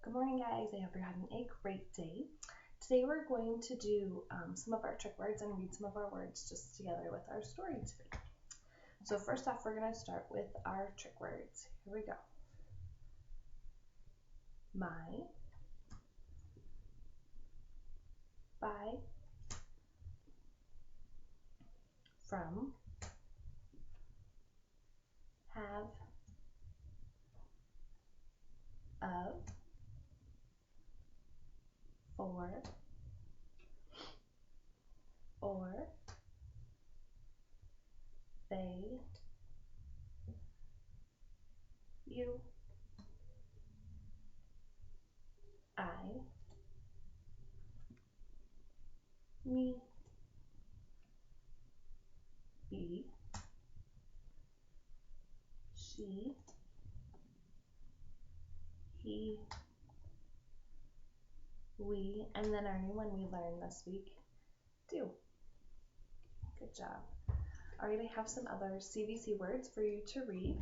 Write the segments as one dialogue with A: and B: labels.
A: Good morning, guys. I hope you're having a great day. Today we're going to do some of our trick words and read some of our words just together with our story today. So first off, we're going to start with our trick words. Here we go. My, by, from, have, of, for, or, they, you, I, me, he, she, he, we, and then our new one we learned this week, do. Good job. All right, I have some other CVC words for you to read.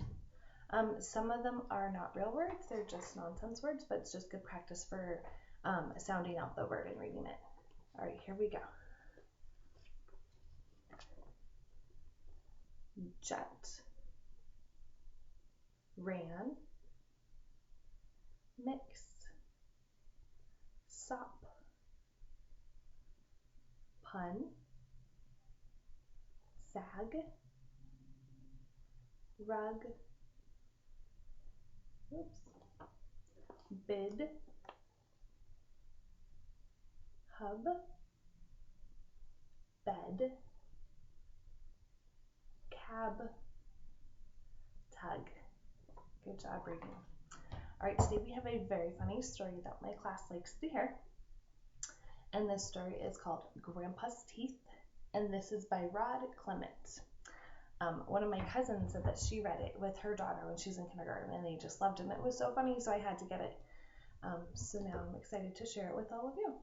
A: Some of them are not real words, they're just nonsense words, but it's just good practice for sounding out the word and reading it. All right, here we go. Jet, ran, mix, sop, pun, sag, rug, bid, hub, bed, cab, tug. Good job reading. All right, today we have a very funny story that my class likes to hear. And this story is called Grandpa's Teeth, and this is by Rod Clement. One of my cousins said that she read it with her daughter when she was in kindergarten, and they just loved it, and it was so funny, so I had to get it. So now I'm excited to share it with all of you.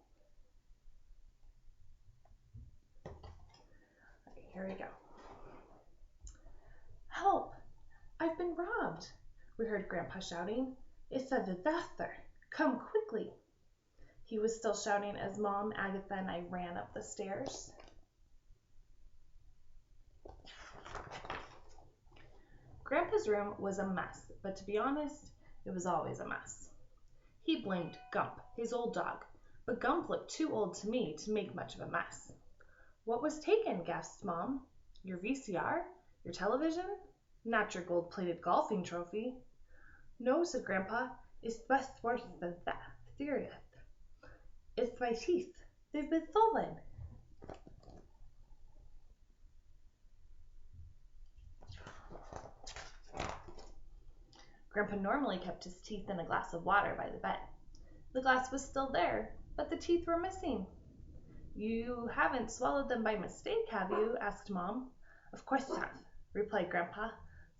A: All right, here we go. Help! I've been robbed! We heard Grandpa shouting. It's a disaster! Come quickly! He was still shouting as Mom, Agatha, and I ran up the stairs. Grandpa's room was a mess, but to be honest, it was always a mess. He blamed Gump, his old dog, but Gump looked too old to me to make much of a mess. What was taken? Gasped Mom. Your VCR? Your television? Not your gold-plated golfing trophy. No, said Grandpa, it's much worse than that. Serious. It's my teeth. They've been stolen. Grandpa normally kept his teeth in a glass of water by the bed. The glass was still there, but the teeth were missing. You haven't swallowed them by mistake, have you? Asked Mom. Of course not, replied Grandpa.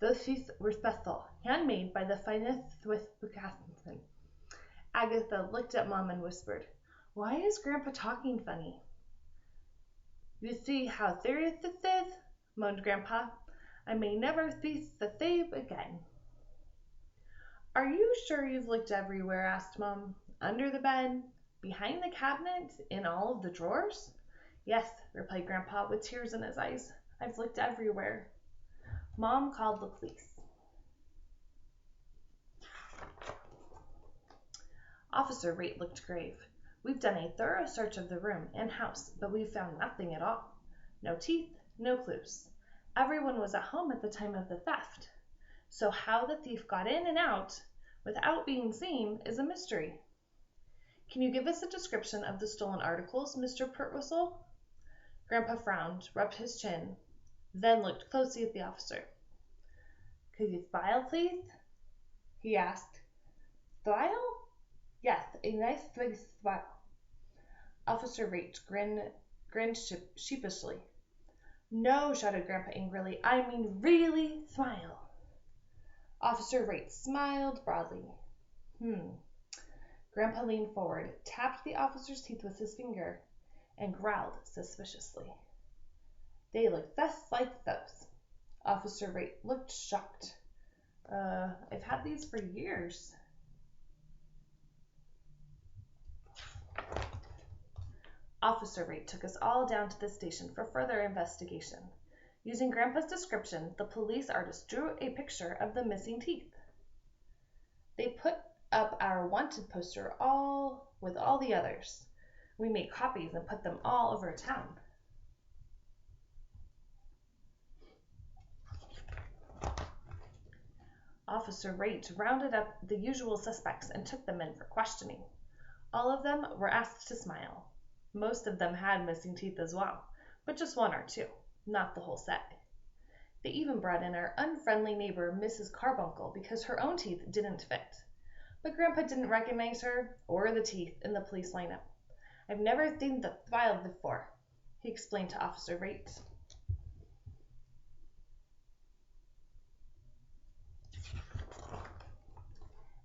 A: Those teeth were special, handmade by the finest Swiss craftsmen. Agatha looked at Mom and whispered, Why is Grandpa talking funny? You see how serious this is? Moaned Grandpa. I may never cease to save again. Are you sure you've looked everywhere? Asked Mom. Under the bed, behind the cabinet, in all of the drawers? Yes, replied Grandpa with tears in his eyes. I've looked everywhere. Mom called the police. Officer Rate looked grave. We've done a thorough search of the room and house, but we've found nothing at all. No teeth, no clues. Everyone was at home at the time of the theft. So how the thief got in and out without being seen is a mystery. Can you give us a description of the stolen articles, Mr. Pertwhistle? Grandpa frowned, rubbed his chin, then looked closely at the officer. Could you smile, please? He asked. Smile? Yes, a nice big smile. Officer Rate grinned sheepishly. No, shouted Grandpa angrily. I mean really smile. Officer Rate smiled broadly. Grandpa leaned forward, tapped the officer's teeth with his finger, and growled suspiciously. They look just like those. Officer Rate looked shocked. I've had these for years. Officer Rate took us all down to the station for further investigation. Using Grandpa's description, the police artist drew a picture of the missing teeth. They put up our wanted poster with all the others. We made copies and put them all over town. Officer Rate rounded up the usual suspects and took them in for questioning. All of them were asked to smile. Most of them had missing teeth as well, but just one or two, not the whole set. They even brought in our unfriendly neighbor, Mrs. Carbuncle, because her own teeth didn't fit. But Grandpa didn't recognize her or the teeth in the police lineup. "I've never seen the file before," he explained to Officer Rate.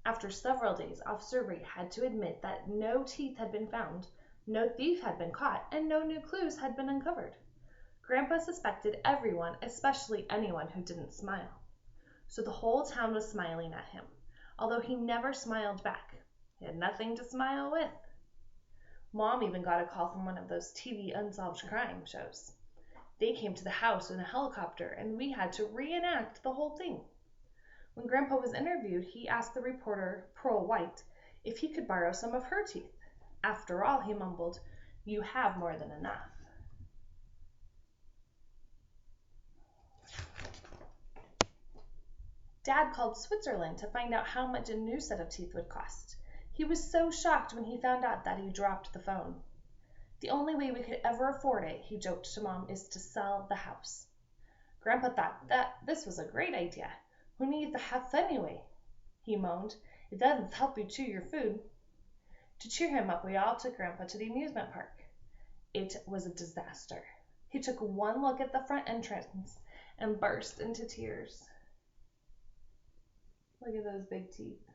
A: After several days, Officer Rate had to admit that no teeth had been found, no thief had been caught, and no new clues had been uncovered. Grandpa suspected everyone, especially anyone who didn't smile. So the whole town was smiling at him, although he never smiled back. He had nothing to smile with. Mom even got a call from one of those TV unsolved crime shows. They came to the house in a helicopter, and we had to reenact the whole thing. When Grandpa was interviewed, he asked the reporter, Pearl White, if he could borrow some of her teeth. After all, he mumbled, "You have more than enough." Dad called Switzerland to find out how much a new set of teeth would cost. He was so shocked when he found out that he dropped the phone. "The only way we could ever afford it," he joked to Mom, "is to sell the house." Grandpa thought that this was a great idea. "Who needs the house anyway?" he moaned. "It doesn't help you chew your food." To cheer him up, we all took Grandpa to the amusement park. It was a disaster. He took one look at the front entrance and burst into tears. Look at those big teeth.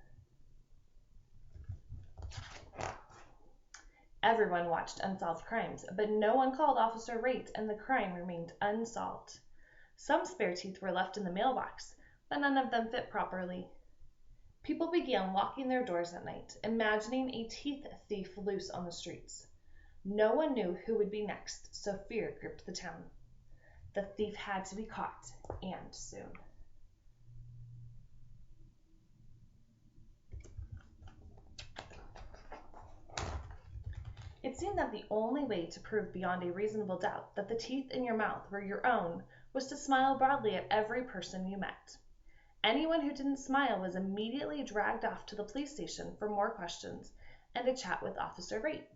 A: Everyone watched Unsolved Crimes, but no one called Officer Rate, and the crime remained unsolved. Some spare teeth were left in the mailbox, but none of them fit properly. People began locking their doors at night, imagining a teeth thief loose on the streets. No one knew who would be next, so fear gripped the town. The thief had to be caught, and soon. It seemed that the only way to prove beyond a reasonable doubt that the teeth in your mouth were your own was to smile broadly at every person you met. Anyone who didn't smile was immediately dragged off to the police station for more questions and a chat with Officer Rate.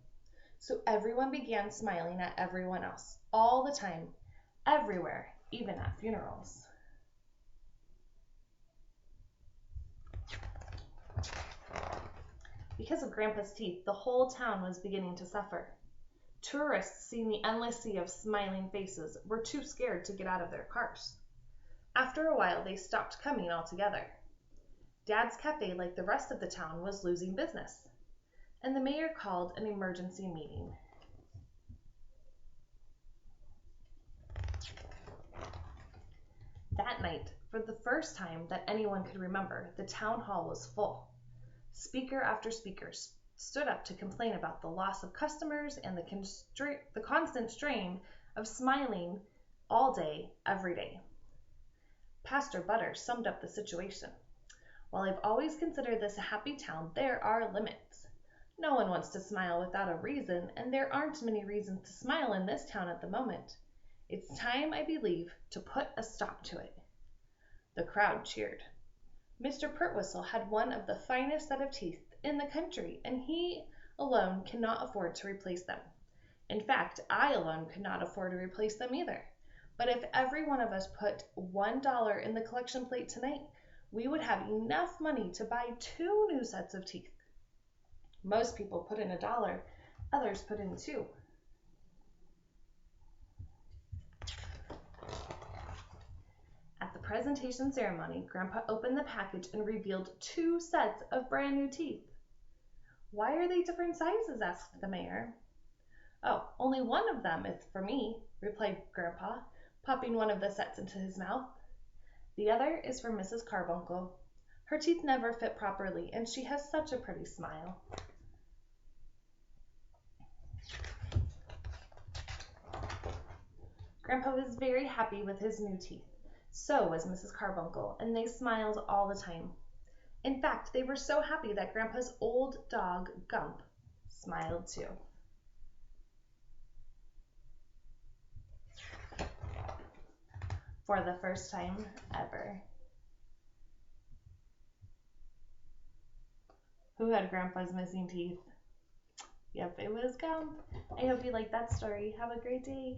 A: So everyone began smiling at everyone else, all the time, everywhere, even at funerals. Because of Grandpa's teeth, the whole town was beginning to suffer. Tourists, seeing the endless sea of smiling faces, were too scared to get out of their cars. After a while, they stopped coming altogether. Dad's cafe, like the rest of the town, was losing business, and the mayor called an emergency meeting. That night, for the first time that anyone could remember, the town hall was full. Speaker after speaker stood up to complain about the loss of customers and the constant strain of smiling all day, every day. Pastor Butter summed up the situation. "While I've always considered this a happy town, there are limits. No one wants to smile without a reason, and there aren't many reasons to smile in this town at the moment. It's time, I believe, to put a stop to it." The crowd cheered. Mr. Pertwhistle had one of the finest set of teeth in the country, and he alone cannot afford to replace them. In fact, I alone could not afford to replace them either. But if every one of us put $1 in the collection plate tonight, we would have enough money to buy 2 new sets of teeth. Most people put in $1, others put in 2. At the presentation ceremony, Grandpa opened the package and revealed 2 sets of brand new teeth. "Why are they different sizes?" asked the mayor. "Oh, only one of them is for me," replied Grandpa, popping one of the sets into his mouth. "The other is for Mrs. Carbuncle. Her teeth never fit properly, and she has such a pretty smile." Grandpa was very happy with his new teeth. So was Mrs. Carbuncle, and they smiled all the time. In fact, they were so happy that Grandpa's old dog, Gump, smiled too. For the first time ever. Who had Grandpa's missing teeth? Yep, it was Gump. I hope you liked that story. Have a great day.